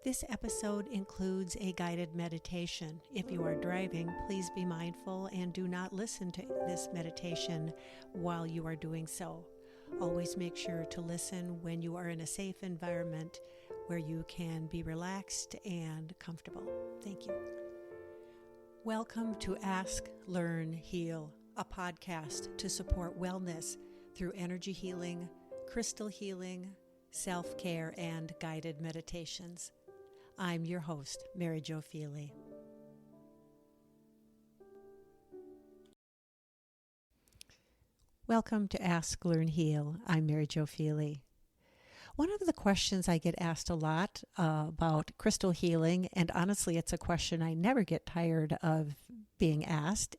This episode includes a guided meditation. If you are driving, please be mindful and do not listen to this meditation while you are doing so. Always make sure to listen when you are in a safe environment where you can be relaxed and comfortable. Thank you. Welcome to Ask, Learn, Heal, a podcast to support wellness through energy healing, crystal healing, self-care, and guided meditations. I'm your host, Mary Jo Feely. Welcome to Ask, Learn, Heal. I'm Mary Jo Feely. One of the questions I get asked a lot about crystal healing, and honestly it's a question I never get tired of being asked,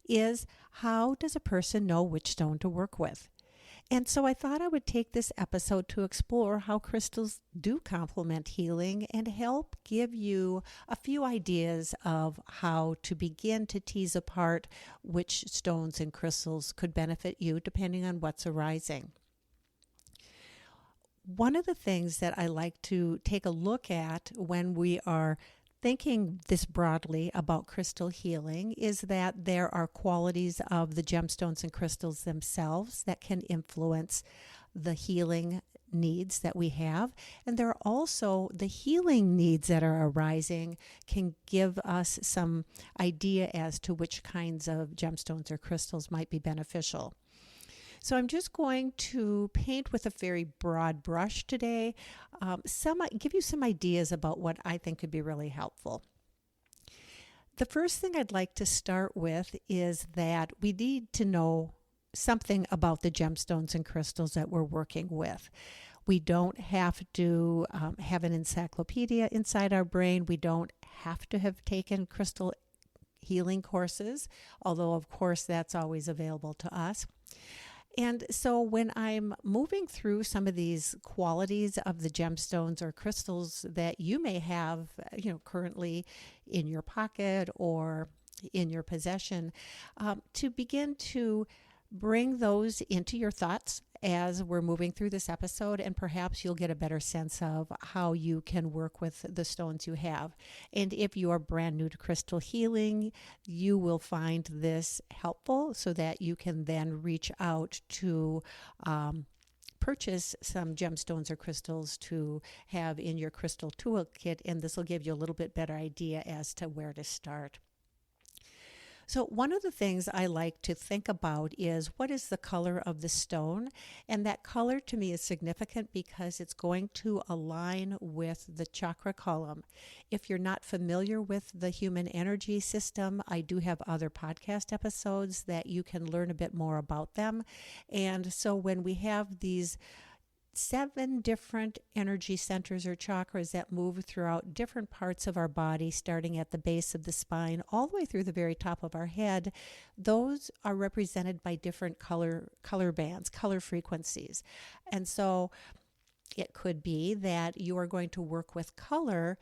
is how does a person know which stone to work with? And so I thought I would take this episode to explore how crystals do complement healing and help give you a few ideas of how to begin to tease apart which stones and crystals could benefit you depending on what's arising. One of the things that I like to take a look at when we are thinking this broadly about crystal healing is that there are qualities of the gemstones and crystals themselves that can influence the healing needs that we have. And there are also the healing needs that are arising can give us some idea as to which kinds of gemstones or crystals might be beneficial. So I'm just going to paint with a very broad brush today, give you some ideas about what I think could be really helpful. The first thing I'd like to start with is that we need to know something about the gemstones and crystals that we're working with. We don't have to have an encyclopedia inside our brain. We don't have to have taken crystal healing courses, although of course that's always available to us. And so when I'm moving through some of these qualities of the gemstones or crystals that you may have, currently in your pocket or in your possession, to begin to bring those into your thoughts as we're moving through this episode, and perhaps you'll get a better sense of how you can work with the stones you have. And if you are brand new to crystal healing, you will find this helpful so that you can then reach out to purchase some gemstones or crystals to have in your crystal toolkit, and this will give you a little bit better idea as to where to start. So one of the things I like to think about is what is the color of the stone? And that color to me is significant because it's going to align with the chakra column. If you're not familiar with the human energy system, I do have other podcast episodes that you can learn a bit more about them. And so when we have these 7 different energy centers or chakras that move throughout different parts of our body, starting at the base of the spine all the way through the very top of our head. Those are represented by different color bands, color frequencies. And so it could be that you are going to work with color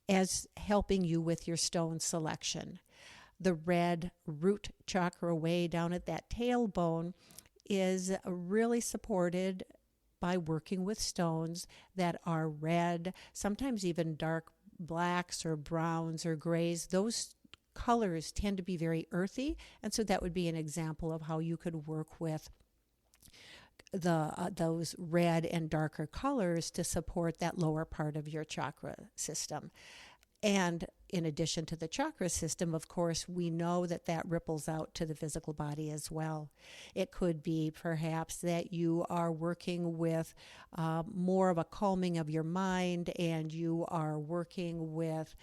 as helping you with your stone selection. The red root chakra way down at that tailbone is really supported by working with stones that are red, sometimes even dark blacks or browns or grays. Those colors tend to be very earthy, and so that would be an example of how you could work with those red and darker colors to support that lower part of your chakra system. And in addition to the chakra system, of course, we know that that ripples out to the physical body as well. It could be perhaps that you are working with more of a calming of your mind, and you are working with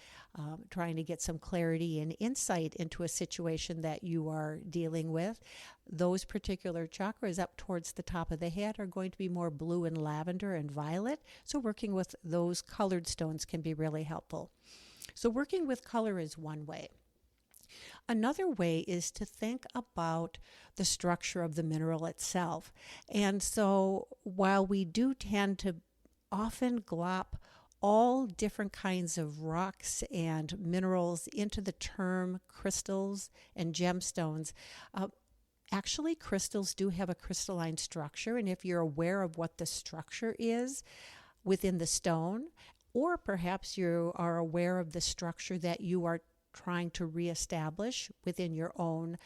trying to get some clarity and insight into a situation that you are dealing with. Those particular chakras up towards the top of the head are going to be more blue and lavender and violet. So working with those colored stones can be really helpful. So working with color is one way. Another way is to think about the structure of the mineral itself. And so while we do tend to often glop all different kinds of rocks and minerals into the term crystals and gemstones, actually crystals do have a crystalline structure. And if you're aware of what the structure is within the stone, Or perhaps you are aware of the structure that you are trying to reestablish within your own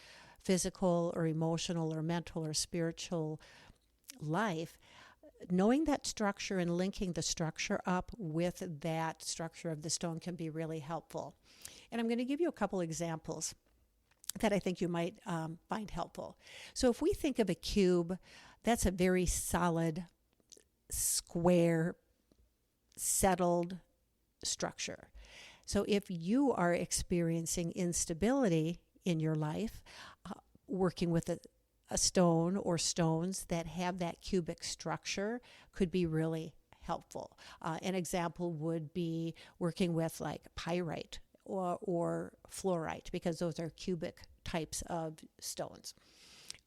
physical or emotional or mental or spiritual life. Knowing that structure and linking the structure up with that structure of the stone can be really helpful. And I'm going to give you a couple examples that I think you might find helpful. So if we think of a cube, that's a very solid, square, settled structure. So if you are experiencing instability in your life, working with a stone or stones that have that cubic structure could be really helpful. An example would be working with like pyrite or fluorite, because those are cubic types of stones.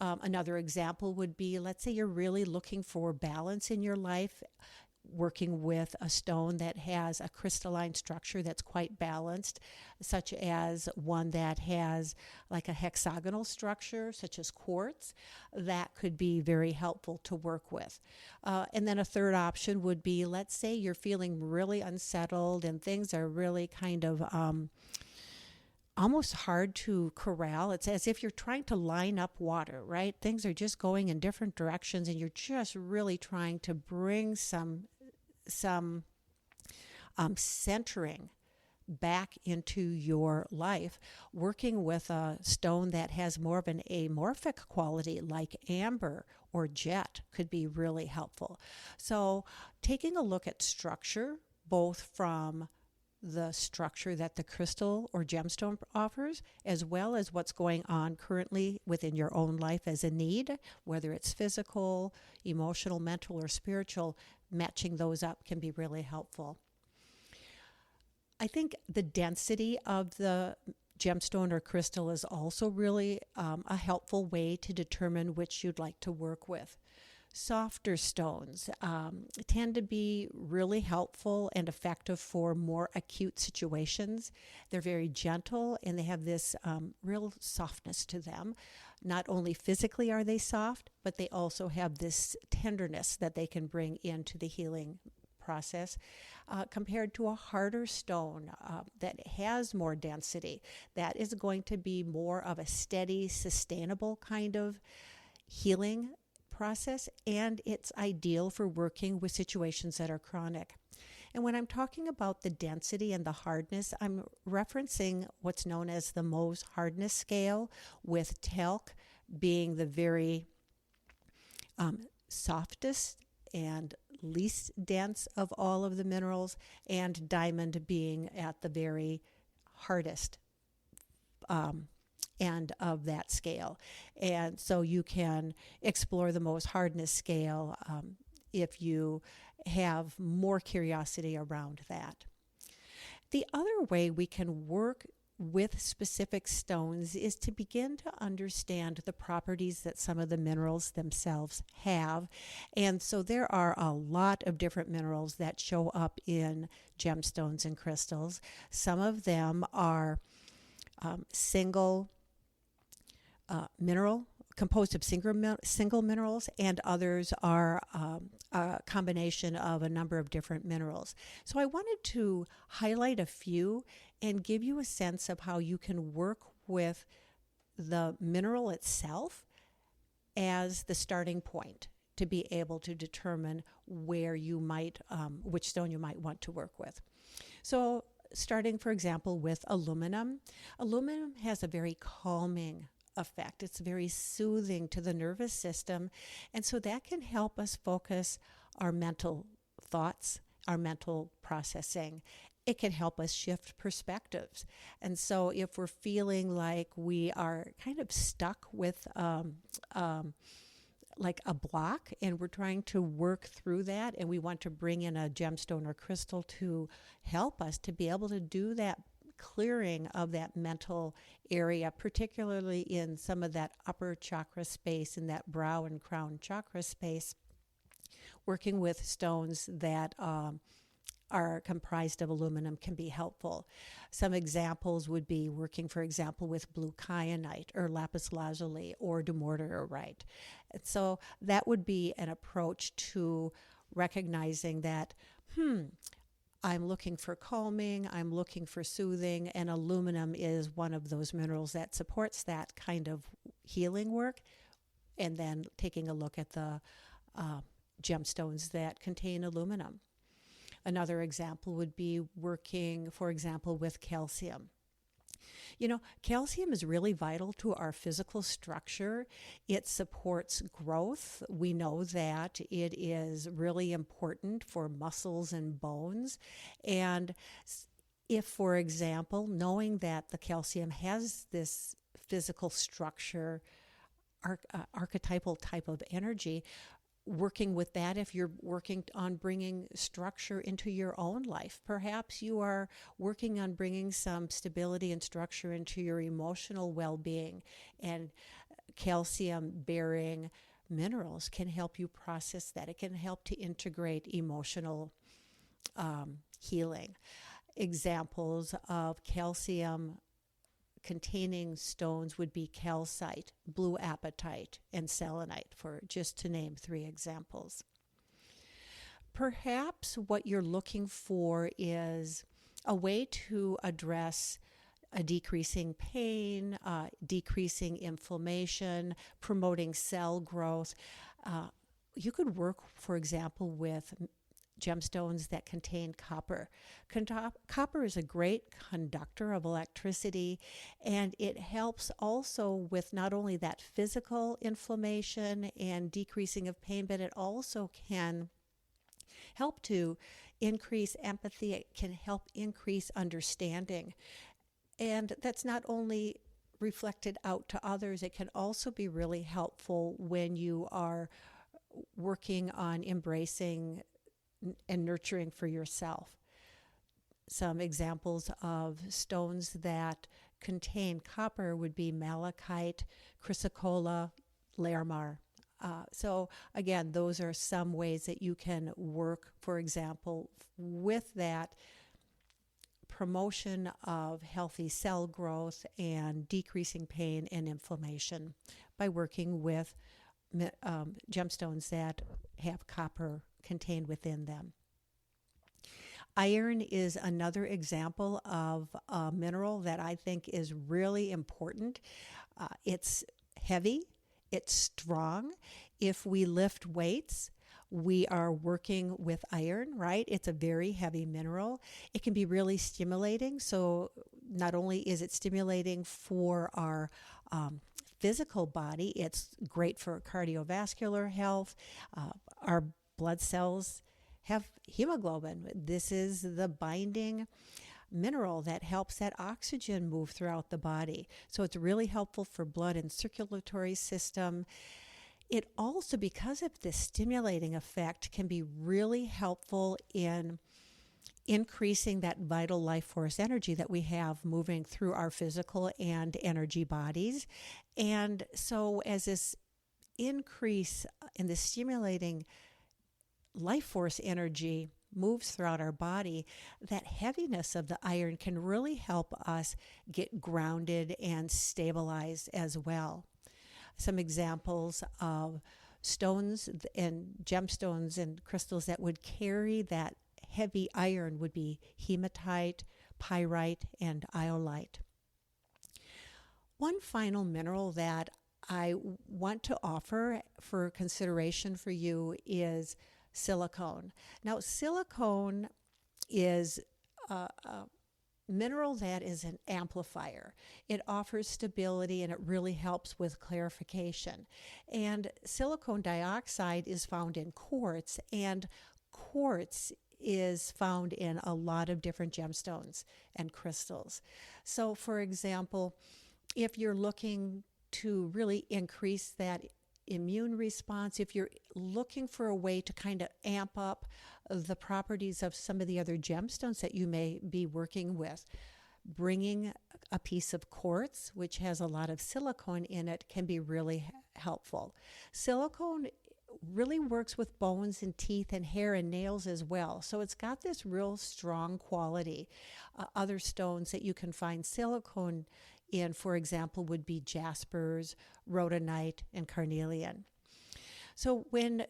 Another example would be, let's say you're really looking for balance in your life, working with a stone that has a crystalline structure that's quite balanced, such as one that has like a hexagonal structure, such as quartz. That could be very helpful to work with. And then a third option would be, let's say you're feeling really unsettled and things are really kind of almost hard to corral. It's as if you're trying to line up water, right? Things are just going in different directions and you're just really trying to bring some centering back into your life. Working with a stone that has more of an amorphic quality like amber or jet could be really helpful. So taking a look at structure, both from the structure that the crystal or gemstone offers, as well as what's going on currently within your own life as a need, whether it's physical, emotional, mental, or spiritual, matching those up can be really helpful. I think the density of the gemstone or crystal is also really a helpful way to determine which you'd like to work with. Softer stones tend to be really helpful and effective for more acute situations. They're very gentle and they have this real softness to them. Not only physically are they soft, but they also have this tenderness that they can bring into the healing process, compared to a harder stone that has more density. That is going to be more of a steady, sustainable kind of healing process, and it's ideal for working with situations that are chronic. And when I'm talking about the density and the hardness, I'm referencing what's known as the Mohs hardness scale, with talc being the very softest and least dense of all of the minerals, and diamond being at the very hardest end of that scale. And so you can explore the Mohs hardness scale if you have more curiosity around that. The other way we can work with specific stones is to begin to understand the properties that some of the minerals themselves have. And so there are a lot of different minerals that show up in gemstones and crystals. Some of them are single mineral, composed of single minerals, and others are a combination of a number of different minerals. So I wanted to highlight a few and give you a sense of how you can work with the mineral itself as the starting point to be able to determine where you might, which stone you might want to work with. So starting, for example, with aluminum. Aluminum has a very calming effect. It's very soothing to the nervous system. And so that can help us focus our mental thoughts, our mental processing. It can help us shift perspectives. And so if we're feeling like we are kind of stuck with like a block and we're trying to work through that, and we want to bring in a gemstone or crystal to help us to be able to do that clearing of that mental area, particularly in some of that upper chakra space, in that brow and crown chakra space, working with stones that are comprised of aluminum can be helpful. Some examples would be working, for example, with blue kyanite or lapis lazuli or dumortierite. And so that would be an approach to recognizing that, I'm looking for calming, I'm looking for soothing, and aluminum is one of those minerals that supports that kind of healing work. And then taking a look at the gemstones that contain aluminum. Another example would be working, for example, with calcium. You know, calcium is really vital to our physical structure. It supports growth. We know that it is really important for muscles and bones. And if, for example, knowing that the calcium has this physical structure, archetypal type of energy, working with that, if you're working on bringing structure into your own life, perhaps you are working on bringing some stability and structure into your emotional well-being, and calcium bearing minerals can help you process that. It can help to integrate emotional healing. Examples of calcium containing stones would be calcite, blue apatite, and selenite, for just to name 3 examples. Perhaps what you're looking for is a way to address a decreasing pain, decreasing inflammation, promoting cell growth. You could work, for example, with gemstones that contain copper. Copper is a great conductor of electricity, and it helps also with not only that physical inflammation and decreasing of pain, but it also can help to increase empathy. It can help increase understanding. And that's not only reflected out to others, it can also be really helpful when you are working on embracing and nurturing for yourself. Some examples of stones that contain copper would be malachite, chrysocolla, larimar. So again, those are some ways that you can work, for example, with that promotion of healthy cell growth and decreasing pain and inflammation by working with gemstones that have copper contained within them. Iron is another example of a mineral that I think is really important. It's heavy, it's strong. If we lift weights, we are working with iron, right? It's a very heavy mineral. It can be really stimulating. So not only is it stimulating for our physical body, it's great for cardiovascular health. Our blood cells have hemoglobin. This is the binding mineral that helps that oxygen move throughout the body. So it's really helpful for blood and circulatory system. It also, because of this stimulating effect, can be really helpful in increasing that vital life force energy that we have moving through our physical and energy bodies. And so as this increase in the stimulating life force energy moves throughout our body, that heaviness of the iron can really help us get grounded and stabilized as well. Some examples of stones and gemstones and crystals that would carry that heavy iron would be hematite, pyrite, and iolite. One final mineral that I want to offer for consideration for you is silicone. Now, silicone is a mineral that is an amplifier. It offers stability and it really helps with clarification. And silicone dioxide is found in quartz, and quartz is found in a lot of different gemstones and crystals. So, for example, if you're looking to really increase that immune response, if you're looking for a way to kind of amp up the properties of some of the other gemstones that you may be working with, bringing a piece of quartz, which has a lot of silicone in it, can be really helpful. Silicone really works with bones and teeth and hair and nails as well. So it's got this real strong quality. Other stones that you can find silicone in, for example, would be jaspers, rhodonite, and carnelian. So when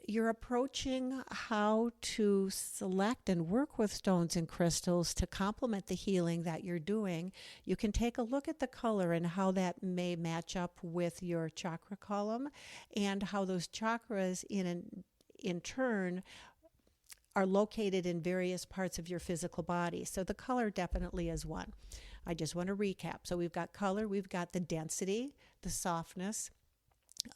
you're approaching how to select and work with stones and crystals to complement the healing that you're doing, you can take a look at the color and how that may match up with your chakra column, and how those chakras in turn are located in various parts of your physical body. So the color definitely is one. I just want to recap. So we've got color, we've got the density, the softness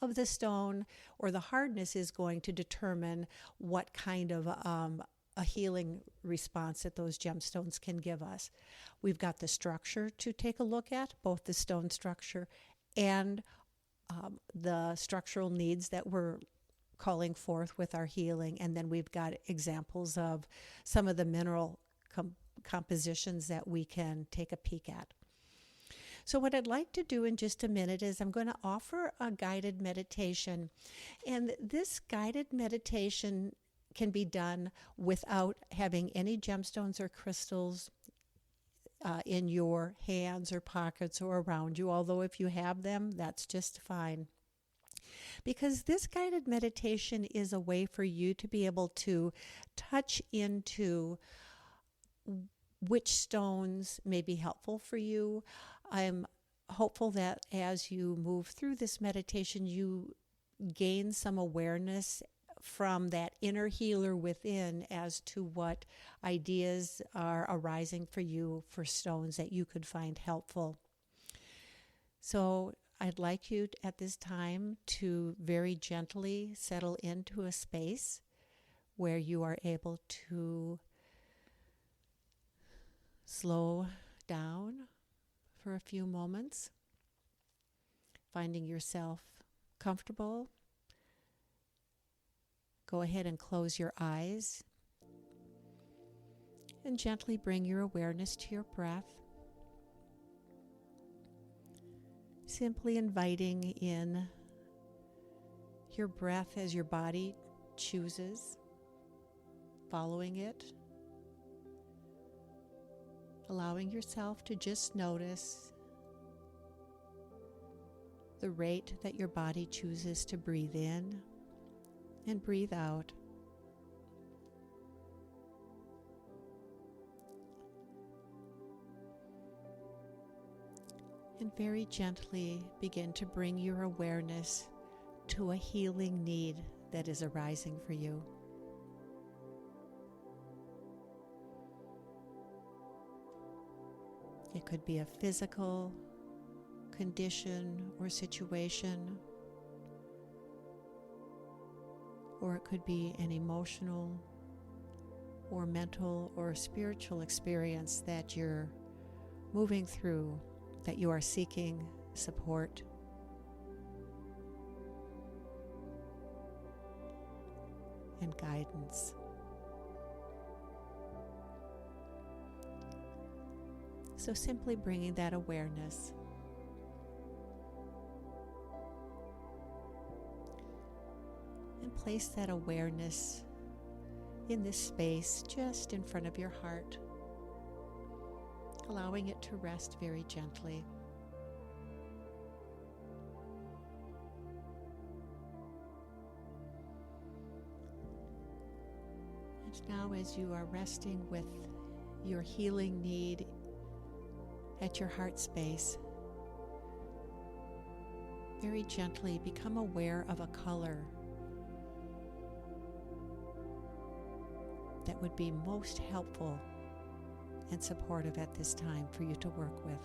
of the stone, or the hardness is going to determine what kind of a healing response that those gemstones can give us. We've got the structure to take a look at, both the stone structure and the structural needs that we're calling forth with our healing. And then we've got examples of some of the mineral compositions that we can take a peek at. So what I'd like to do in just a minute is I'm going to offer a guided meditation. And this guided meditation can be done without having any gemstones or crystals in your hands or pockets or around you, although if you have them, that's just fine. Because this guided meditation is a way for you to be able to touch into which stones may be helpful for you. I'm hopeful that as you move through this meditation, you gain some awareness from that inner healer within as to what ideas are arising for you for stones that you could find helpful. So I'd like you at this time to very gently settle into a space where you are able to slow down for a few moments, finding yourself comfortable. Go ahead and close your eyes and gently bring your awareness to your breath. Simply inviting in your breath as your body chooses, following it, allowing yourself to just notice the rate that your body chooses to breathe in and breathe out. And very gently begin to bring your awareness to a healing need that is arising for you. It could be a physical condition or situation, or it could be an emotional or mental or spiritual experience that you're moving through, that you are seeking support. And guidance. So simply bringing that awareness. And place that awareness in this space just in front of your heart, allowing it to rest very gently. And now, as you are resting with your healing need at your heart space, very gently become aware of a color that would be most helpful and supportive at this time for you to work with.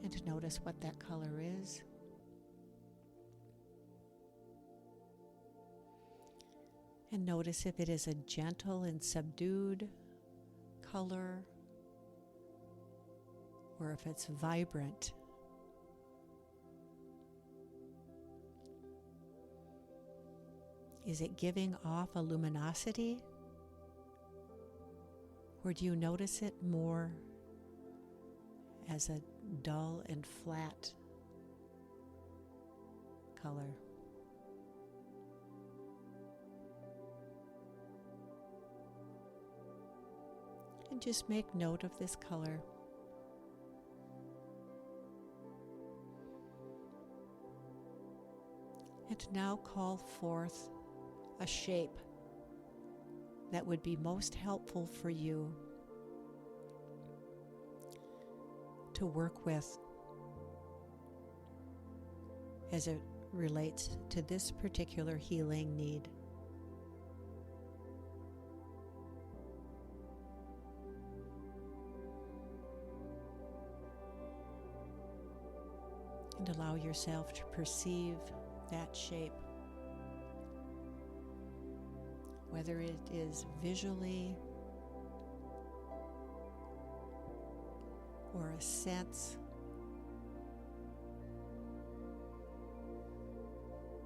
And notice what that color is. And notice if it is a gentle and subdued color, or if it's vibrant. Is it giving off a luminosity? Or do you notice it more as a dull and flat color? And just make note of this color. And now call forth a shape that would be most helpful for you to work with as it relates to this particular healing need. And allow yourself to perceive that shape, whether it is visually or a sense,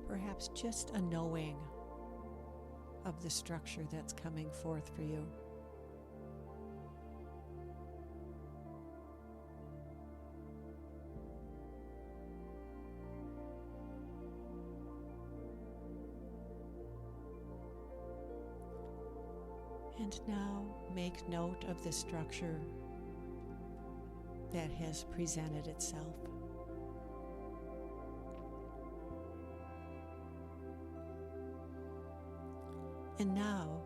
perhaps just a knowing of the structure that's coming forth for you. And now make note of the structure that has presented itself. And now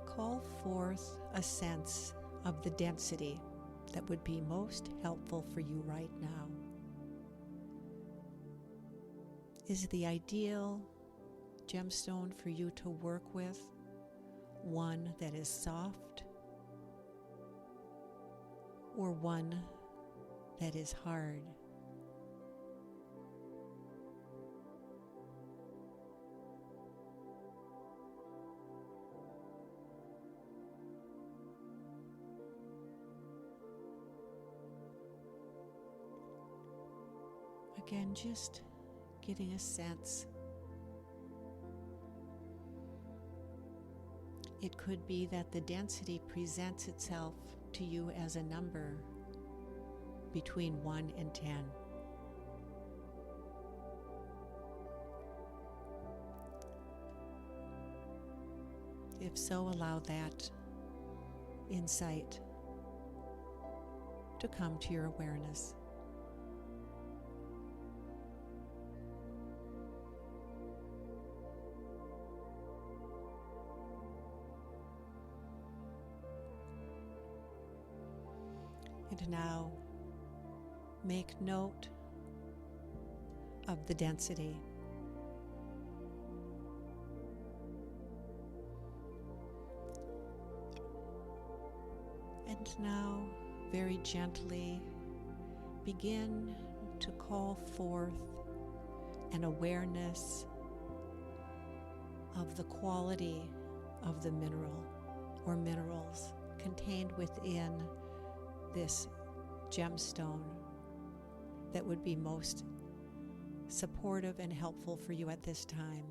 call forth a sense of the density that would be most helpful for you right now. Is the ideal gemstone for you to work with one that is soft, or one that is hard? Again, just getting a sense. It could be that the density presents itself to you as a number between 1 and 10. If so, allow that insight to come to your awareness. And now make note of the density. And now very gently begin to call forth an awareness of the quality of the mineral or minerals contained within this gemstone that would be most supportive and helpful for you at this time.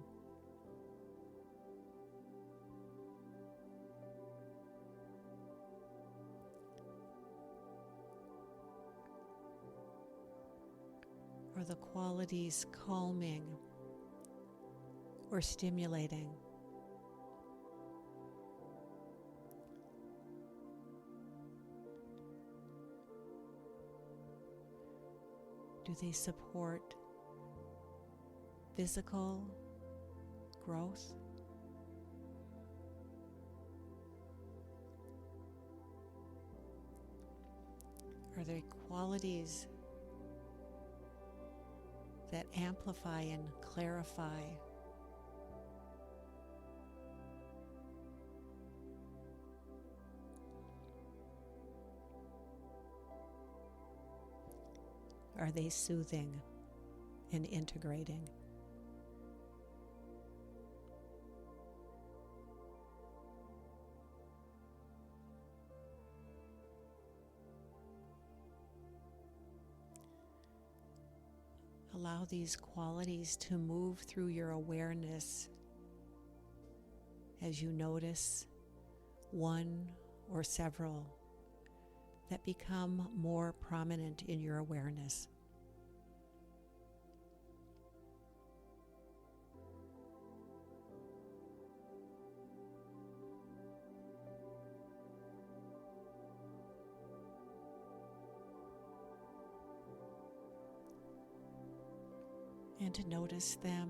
Are the qualities calming or stimulating? Do they support physical growth? Are they qualities that amplify and clarify? Are they soothing and integrating? Allow these qualities to move through your awareness as you notice one or several that become more prominent in your awareness. and to notice them.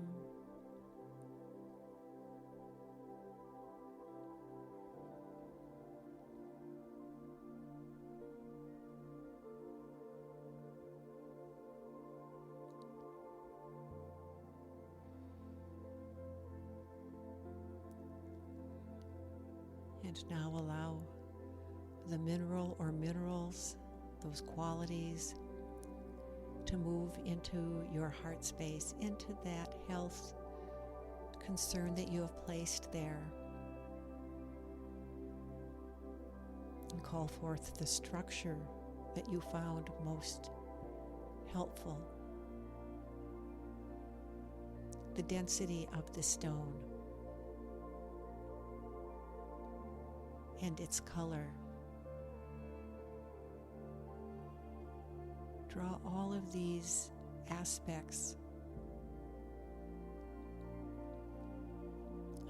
And now allow the mineral or minerals, those qualities, to move into your heart space, into that health concern that you have placed there. And call forth the structure that you found most helpful, the density of the stone, and its color. Draw all of these aspects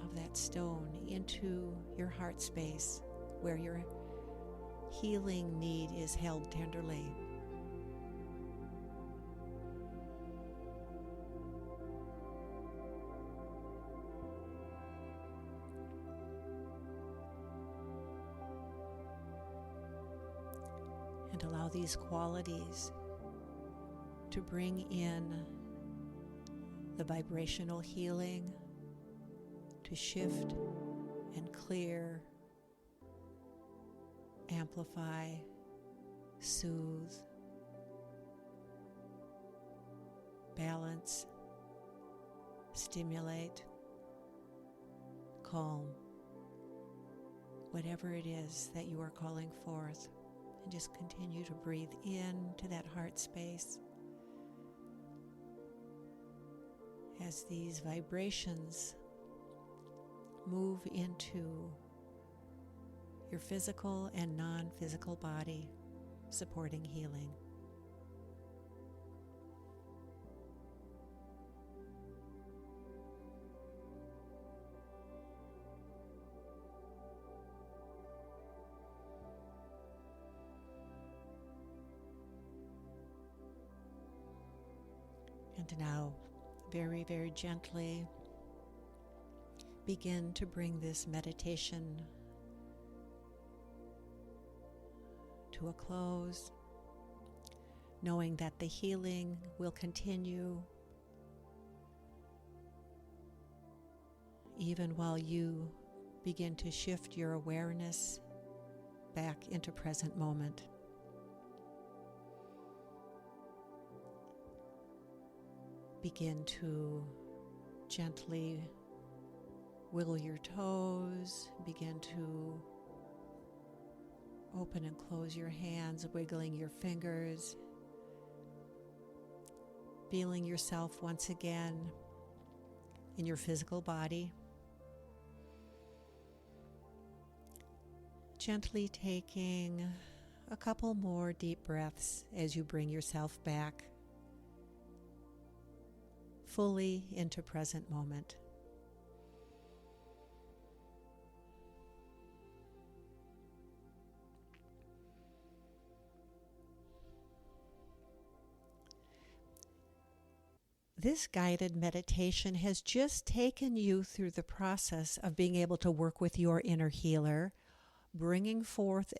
of that stone into your heart space where your healing need is held tenderly. And allow these qualities to bring in the vibrational healing, to shift and clear, amplify, soothe, balance, stimulate, calm, whatever it is that you are calling forth. And just continue to breathe into that heart space as these vibrations move into your physical and non-physical body, supporting healing. And now, very, very gently, begin to bring this meditation to a close, knowing that the healing will continue even while you begin to shift your awareness back into present moment. Begin to gently wiggle your toes, begin to open and close your hands, wiggling your fingers, feeling yourself once again in your physical body. Gently taking a couple more deep breaths as you bring yourself back fully into present moment. This guided meditation has just taken you through the process of being able to work with your inner healer, bringing forth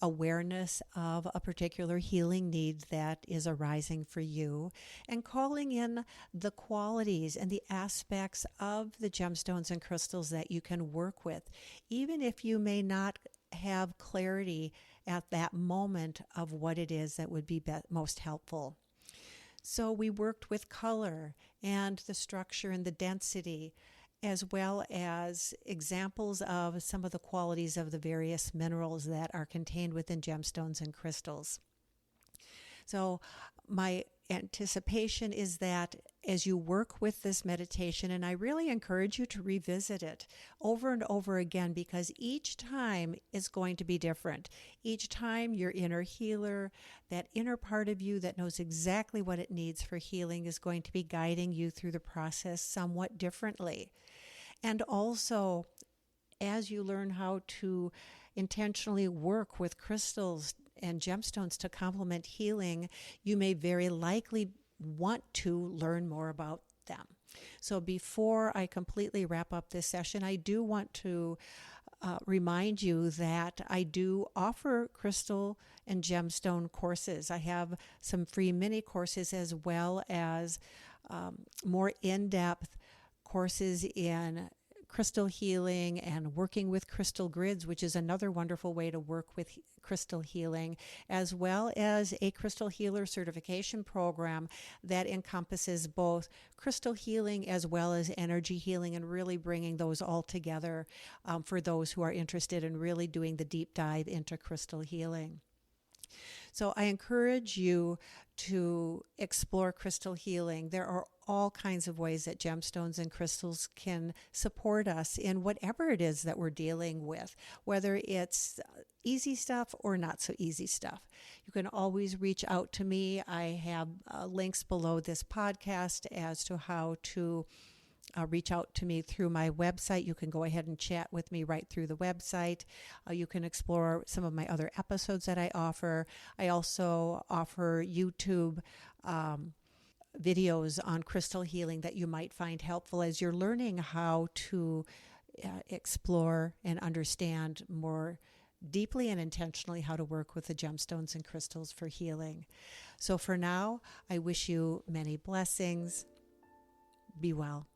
awareness of a particular healing need that is arising for you, and calling in the qualities and the aspects of the gemstones and crystals that you can work with, even if you may not have clarity at that moment of what it is that would be most helpful. So we worked with color and the structure and the density, as well as examples of some of the qualities of the various minerals that are contained within gemstones and crystals. So my anticipation is that as you work with this meditation, and I really encourage you to revisit it over and over again, because each time is going to be different. Each time your inner healer, that inner part of you that knows exactly what it needs for healing, is going to be guiding you through the process somewhat differently. And also, as you learn how to intentionally work with crystals and gemstones to complement healing, you may very likely want to learn more about them. So before I completely wrap up this session, I do want to remind you that I do offer crystal and gemstone courses. I have some free mini courses as well as more in-depth courses in crystal healing and working with crystal grids, which is another wonderful way to work with crystal healing, as well as a crystal healer certification program that encompasses both crystal healing as well as energy healing, and really bringing those all together for those who are interested in really doing the deep dive into crystal healing. So I encourage you to explore crystal healing. There are all kinds of ways that gemstones and crystals can support us in whatever it is that we're dealing with, whether it's easy stuff or not so easy stuff. You can always reach out to me. I have links below this podcast as to how to reach out to me through my website. You can go ahead and chat with me right through the website. You can explore some of my other episodes that I offer. I also offer YouTube videos on crystal healing that you might find helpful as you're learning how to explore and understand more deeply and intentionally how to work with the gemstones and crystals for healing. So for now, I wish you many blessings. Be well.